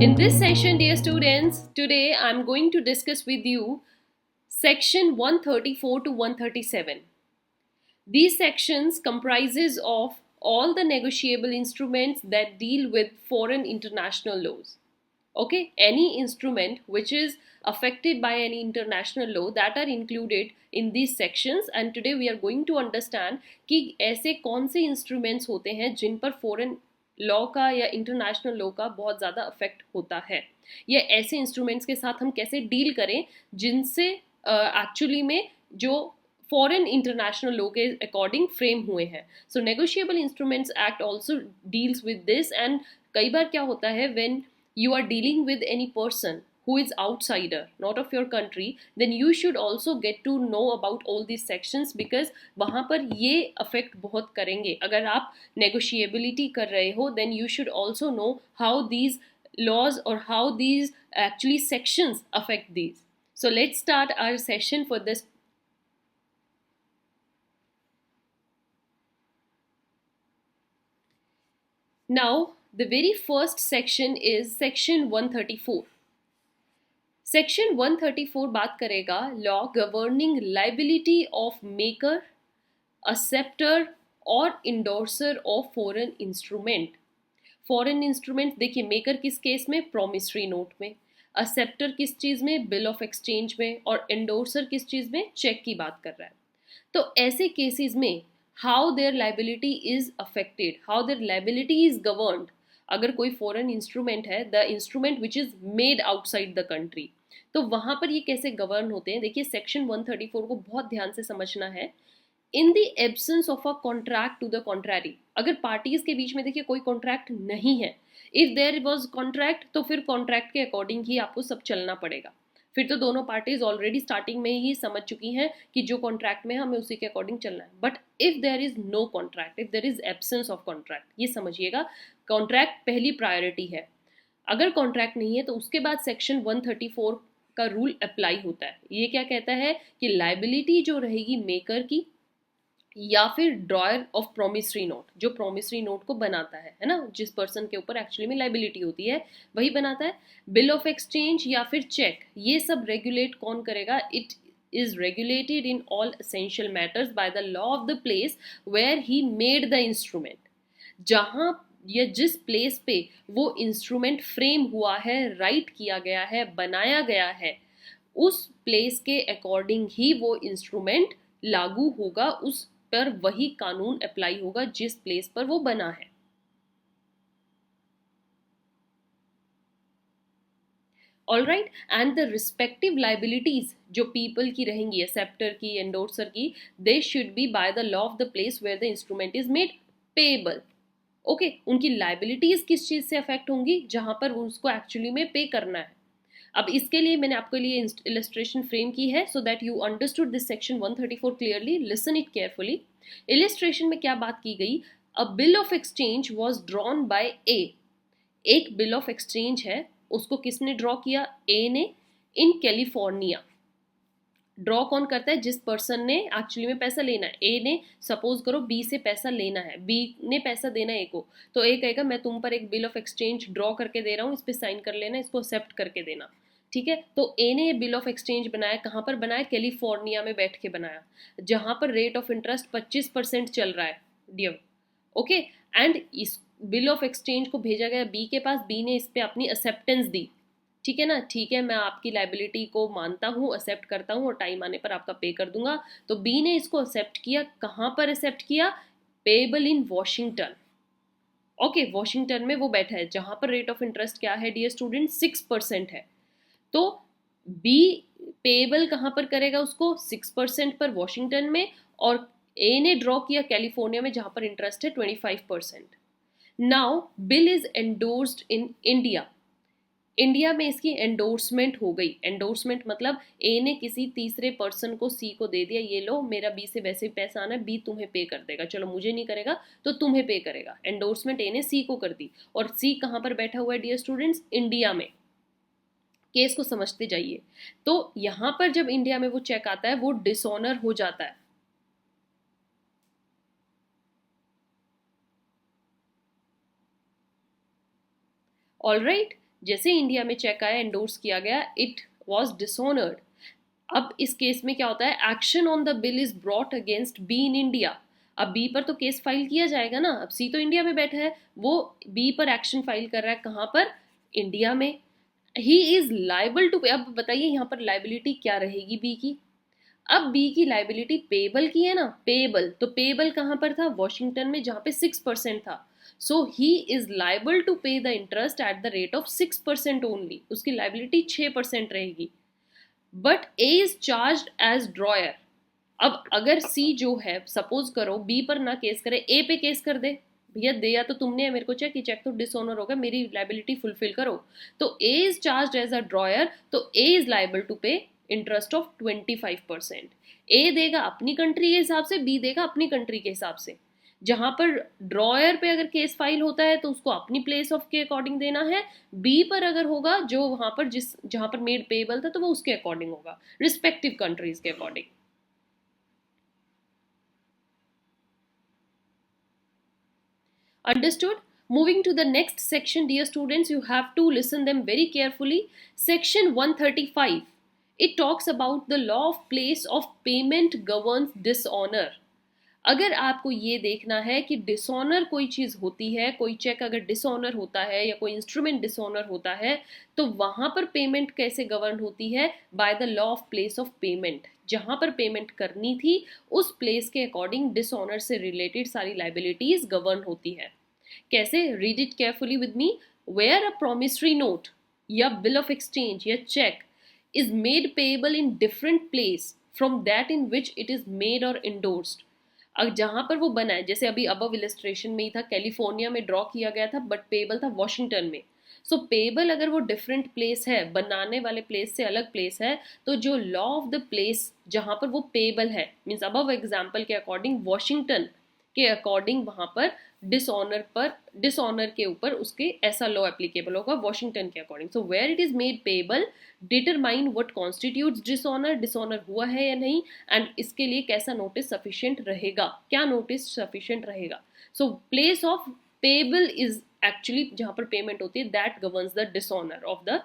In this session, dear students, today I'm going to discuss with you section 134 to 137. These sections comprises of all the negotiable instruments that deal with foreign international laws. Okay, any instrument which is affected by any international law that are included in these sections, and today we are going to understand कि ऐसे कौन से instruments होते हैं जिन पर foreign law का या international law का बहुत ज़्यादा अफेक्ट होता है, या ऐसे इंस्ट्रूमेंट्स के साथ हम कैसे डील करें जिनसे एक्चुअली में जो फॉरेन इंटरनेशनल लॉ के अकॉर्डिंग फ्रेम हुए हैं. So negotiable instruments act also deals with this. And कई बार क्या होता है, when you are dealing with any person who is outsider, not of your country, then you should also get to know about all these sections, because वहाँ पर ये affect बहुत करेंगे. अगर आप negotiability कर रहे हो, then you should also know how these laws or how these actually sections affect these. So let's start our session for this. Now, the very first section is section 134. Section 134 बात करेगा law governing liability of maker, acceptor और endorser of foreign instrument. Foreign instrument देखिए, maker किस case में, promissory note में, acceptor किस चीज़ में, बिल ऑफ एक्सचेंज में, और इंडोर्सर किस चीज़ में, चेक की बात कर रहा है. तो ऐसे केसेस में how there liability is affected, how there liability is governed. अगर कोई फॉरेन इंस्ट्रूमेंट है, the instrument which is made outside the country, तो वहां पर ये कैसे गवर्न होते हैं. देखिए, सेक्शन 134 को बहुत ध्यान से समझना है. In the absence of a contract to the contrary, अगर पार्टीज के बीच में देखिए कोई कॉन्ट्रैक्ट नहीं है, इफ देयर वॉज कॉन्ट्रैक्ट, तो फिर कॉन्ट्रैक्ट के अकॉर्डिंग ही आपको सब चलना पड़ेगा. फिर तो दोनों पार्टीज ऑलरेडी स्टार्टिंग में ही समझ चुकी हैं कि जो कॉन्ट्रैक्ट में हमें उसी के अकॉर्डिंग चलना है. But if there is no contract, if there is absence of contract, ये समझिएगा, कॉन्ट्रैक्ट पहली प्रायोरिटी है. अगर कॉन्ट्रैक्ट नहीं है तो उसके बाद सेक्शन 134 का रूल अप्लाई होता है. ये क्या कहता है कि लाइबिलिटी जो रहेगी मेकर की, या फिर ड्रॉयर ऑफ प्रोमिसरी नोट, जो प्रोमिसरी नोट को बनाता है ना, जिस पर्सन के ऊपर एक्चुअली में लाइबिलिटी होती है वही बनाता है, बिल ऑफ एक्सचेंज या फिर चेक, ये सब रेगुलेट कौन करेगा. It is regulated in all essential matters by the law of the place where he made the instrument. जहाँ या जिस प्लेस पे वो इंस्ट्रूमेंट फ्रेम हुआ है, राइट किया गया है, बनाया गया है, उस प्लेस के अकॉर्डिंग ही वो इंस्ट्रूमेंट लागू होगा, उस पर वही कानून अप्लाई होगा जिस प्लेस पर वो बना है. All right. And the respective liabilities जो पीपल की रहेंगी, एक्सेप्टर की, एंडोर्सर की, they should be by the law of the place where the instrument is made payable. Okay, उनकी लाइबिलिटीज किस चीज से अफेक्ट होंगी, जहां पर उसको एक्चुअली में पे करना है. अब इसके लिए मैंने आपके लिए इलस्ट्रेशन फ्रेम की है, so that you understood this section 134 clearly. Listen it carefully. Illustration में क्या बात की गई, a bill of exchange was drawn by a. एक बिल ऑफ एक्सचेंज है, उसको किसने ड्रॉ किया, ए ने, इन कैलिफोर्निया. ड्रॉ कौन करता है, जिस पर्सन ने एक्चुअली में पैसा लेना है. ए ने, सपोज करो बी से पैसा लेना है, बी ने पैसा देना है ए को, तो ए कहेगा मैं तुम पर एक बिल ऑफ एक्सचेंज ड्रॉ करके दे रहा हूँ, इस पर साइन कर लेना, इसको एक्सेप्ट करके देना. ठीक है, तो ए ने ये बिल ऑफ एक्सचेंज बनाया, कहाँ पर बनाया, कैलिफोर्निया में बैठ के बनाया, जहाँ पर रेट ऑफ इंटरेस्ट 25% चल रहा है डियर. ओके, एंड इस बिल ऑफ एक्सचेंज को भेजा गया बी के पास, बी ने इस पर अपनी एक्सेप्टेंस दी. ठीक है ना, ठीक है, मैं आपकी लाइबिलिटी को मानता हूँ, एक्सेप्ट करता हूँ, और टाइम आने पर आपका पे कर दूंगा. तो बी ने इसको एक्सेप्ट किया. कहाँ पर एक्सेप्ट किया, पेएबल इन वॉशिंगटन. ओके, वॉशिंगटन में वो बैठा है, जहां पर रेट ऑफ इंटरेस्ट क्या है डियर स्टूडेंट, 6% है. तो बी पेएबल कहाँ पर करेगा उसको, 6% पर वॉशिंगटन में, और ए ने ड्रॉ किया कैलिफोर्निया में, जहां पर इंटरेस्ट है 25%. Now bill is endorsed in India. India में इसकी एंडोर्समेंट हो गई. एंडोर्समेंट मतलब ए ने किसी तीसरे पर्सन को सी को दे दिया, ये लो मेरा बी से वैसे पैसा आना है, बी तुम्हें पे कर देगा, चलो मुझे नहीं करेगा तो तुम्हें पे करेगा. एंडोर्समेंट ए ने सी को कर दी, और सी कहाँ पर बैठा हुआ है डियर स्टूडेंट्स, इंडिया में. केस को समझते जाइए. तो यहां पर जब इंडिया में वो चेक आता है, वो डिसऑनर हो जाता है. All right. जैसे इंडिया में चेक आया, एंडोर्स किया गया, इट वॉज डिसऑनर्ड। अब इस केस में क्या होता है, action on the bill is brought against be in India. अब बी पर तो केस फाइल किया जाएगा ना, अब सी तो इंडिया में बैठा है, वो बी पर एक्शन फाइल कर रहा है, कहाँ पर, इंडिया में। ही इज लाइबल टू पे। अब बताइए यहाँ पर लाइबिलिटी क्या रहेगी बी की। अब बी की लाइबिलिटी पेबल की है ना, पेबल, तो पेबल कहाँ पर था, वॉशिंगटन में, जहाँ पे 6% था। So he is liable to pay the interest at the rate of 6% only, उसकी लाइबिलिटी 6% रहेगी। But A is charge as drawer. अब अगर सी जो है, सपोज करो बी पर ना केस करे, ए पे केस कर दे, भैया दिया तो तुमने है मेरे को चेक, चेक तो डिसऑनर होगा, मेरी लाइबिलिटी फुलफिल करो। तो a is charge as a drawer, तो a is liable to pay interest of 25%। A देगा अपनी कंट्री के हिसाब से, बी देगा अपनी कंट्री के हिसाब से। जहां पर ड्रॉयर पे अगर केस फाइल होता है तो उसको अपनी प्लेस ऑफ के अकॉर्डिंग देना है, बी पर अगर होगा जो वहां पर जहां पर मेड पेबल था तो वो उसके अकॉर्डिंग होगा, रिस्पेक्टिव कंट्रीज के according. Understood? Moving to the next section, dear students, you have to listen them very carefully. Section 135. It talks about the law of place of payment governs dishonor. अगर आपको ये देखना है कि dishonour कोई चीज़ होती है, कोई चेक अगर डिसऑनर होता है या कोई इंस्ट्रूमेंट डिसऑनर होता है, तो वहाँ पर पेमेंट कैसे गवर्न होती है, by the law of place of payment. जहाँ पर पेमेंट करनी थी उस प्लेस के अकॉर्डिंग डिसऑनर से रिलेटेड सारी लाइबिलिटीज गवर्न होती है। कैसे, read it carefully with me. Where a promissory note या बिल ऑफ एक्सचेंज या cheque is made payable in different place from that in which it is made और endorsed. अब जहां पर वो बना है, जैसे अभी अबव इलस्ट्रेशन में ही था, कैलिफोर्निया में ड्रॉ किया गया था, बट पेबल था वॉशिंगटन में। सो पेबल अगर वो डिफरेंट प्लेस है, बनाने वाले प्लेस से अलग प्लेस है, तो जो लॉ ऑफ द प्लेस जहां पर वो पेबल है, मीन्स अबव एग्जाम्पल के अकॉर्डिंग वॉशिंगटन के अकॉर्डिंग वहां पर डिसऑनर के ऊपर उसके ऐसा लॉ एप्लीकेबल होगा वॉशिंगटन के according. So where it is made payable, determine what constitutes dishonour, dishonour हुआ है या नहीं, एंड इसके लिए कैसा नोटिस सफिशिएंट रहेगा, क्या नोटिस सफिशिएंट रहेगा। So place of payable is actually जहां पर पेमेंट होती है, that governs the dishonour of the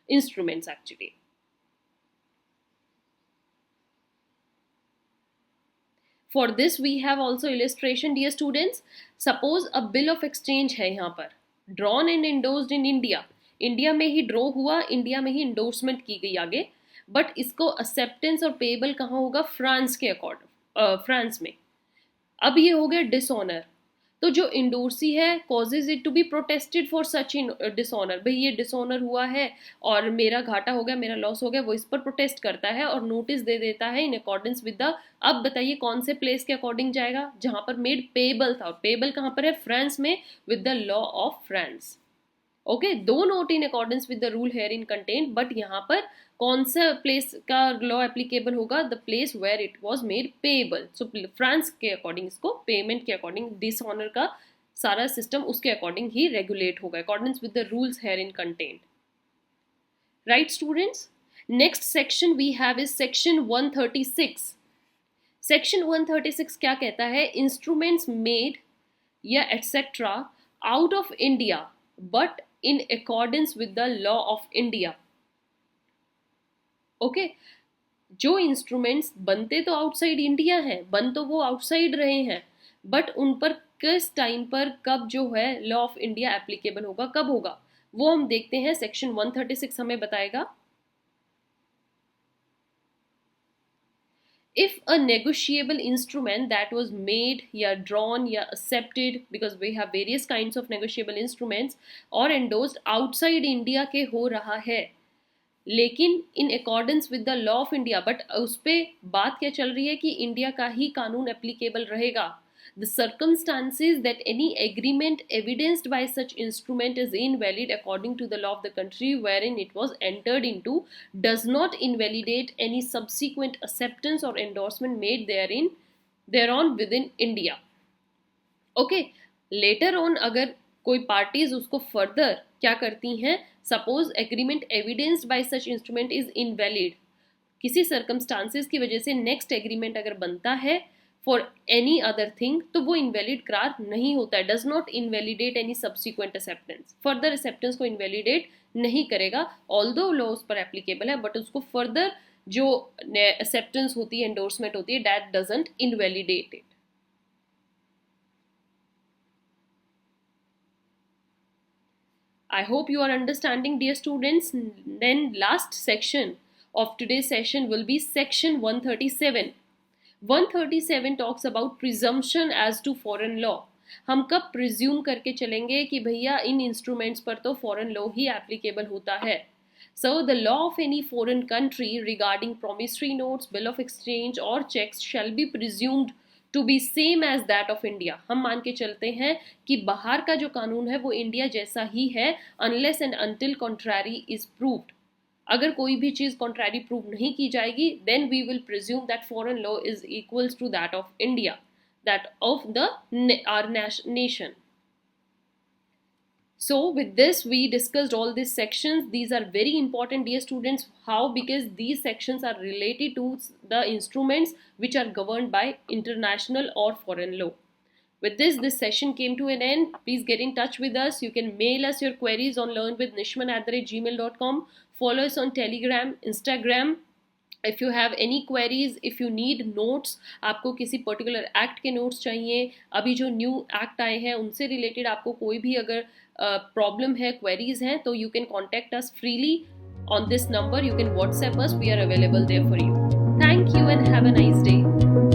instruments actually. For this we have also illustration, dear students. Suppose a bill of exchange है यहाँ पर, drawn and endorsed in India. India में ही draw हुआ, India में ही इंडोर्समेंट की गई आगे, बट इसको एक्सेप्टेंस और पेबल कहाँ होगा, फ्रांस के अकॉर्डिंग, फ्रांस में। अब ये हो गया डिसऑनर, तो जो इंडोर्सी है causes it to be protested for such in dishonour, भाई ये डिसऑनर हुआ है और मेरा घाटा हो गया, मेरा लॉस हो गया, वो इस पर प्रोटेस्ट करता है और नोटिस दे देता है इन अकॉर्डेंस विद द। अब बताइए कौन से प्लेस के अकॉर्डिंग जाएगा, जहां पर मेड पेबल था, और पेबल कहां पर है, फ्रांस में, with the law of France. Okay, do note in accordance with the rule here in content, but यहाँ पर कौन सा प्लेस का लॉ एप्लीकेबल होगा, the place where it was made payable. So France के अकॉर्डिंग इसको payment के according dishonour का सारा सिस्टम उसके अकॉर्डिंग ही रेगुलेट होगा, according with the rules here in content. Right students, next section we have is section 136। Section 136 क्या कहता है, इंस्ट्रूमेंट्स मेड या etcetera out of India but in accordance with the law of India. Okay, जो instruments बनते तो outside India हैं, बन तो वो आउटसाइड रहे हैं, बट उन पर किस टाइम पर कब जो है लॉ ऑफ इंडिया एप्लीकेबल होगा, कब होगा, वो हम देखते हैं, सेक्शन 136 हमें बताएगा। If a negotiable instrument that was made या drawn या accepted, because we have various kinds of negotiable instruments, और endorsed outside India के हो रहा है, लेकिन in accordance with the law of India, but उस पे बात क्या चल रही है कि इंडिया का ही कानून applicable रहेगा। The circumstances that any agreement evidenced by such instrument is invalid according to the law of the country wherein it was entered into does not invalidate any subsequent acceptance or endorsement made thereon within India. Okay, later on अगर कोई parties उसको further क्या करती हैं, suppose agreement evidenced by such instrument is invalid, किसी circumstances की वजह से next agreement अगर बनता है फॉर एनी अदर थिंग, तो वो इनवैलिड करार नहीं होता है, does not invalidate any subsequent acceptance, further acceptance को इनवैलिडेट नहीं करेगा, ऑल्दो लॉ उस पर एप्लीकेबल है, बट उसको फर्दर जो एक्सेप्टेंस होती है, एंडोर्समेंट होती है, that doesn't invalidate it. I hope you are understanding, dear students. Then last section of today's session will be section 137. 137 talks about presumption as to foreign law. हम कब presume करके चलेंगे कि भैया इन इंस्ट्रूमेंट्स पर तो फॉरेन लॉ ही applicable होता है. So the law of any foreign country regarding promissory notes, bill of exchange or checks shall be presumed to be same as that of India. हम मान के चलते हैं कि बाहर का जो कानून है वो इंडिया जैसा ही है, unless and until contrary is proved. अगर कोई भी चीज कॉन्ट्रैरी प्रूव नहीं की जाएगी, then we will presume that foreign law is equals to that of India, that of the our nation. So with this we discussed all these sections. These are very important, dear students. How? Because these sections are related to the instruments which are governed by international or foreign law. With this session came to an end. Please get in touch with us. You can mail us your queries on learnwithnishman@gmail.com. Follow us on Telegram, Instagram. If you have any queries, if you need notes, आपको किसी particular act के notes चाहिए, अभी जो new act आए हैं उनसे related आपको कोई भी अगर प्रॉब्लम है, क्वेरीज हैं, तो you can contact us freely on this number. You can WhatsApp us. We are available there for you. Thank you and have a nice day.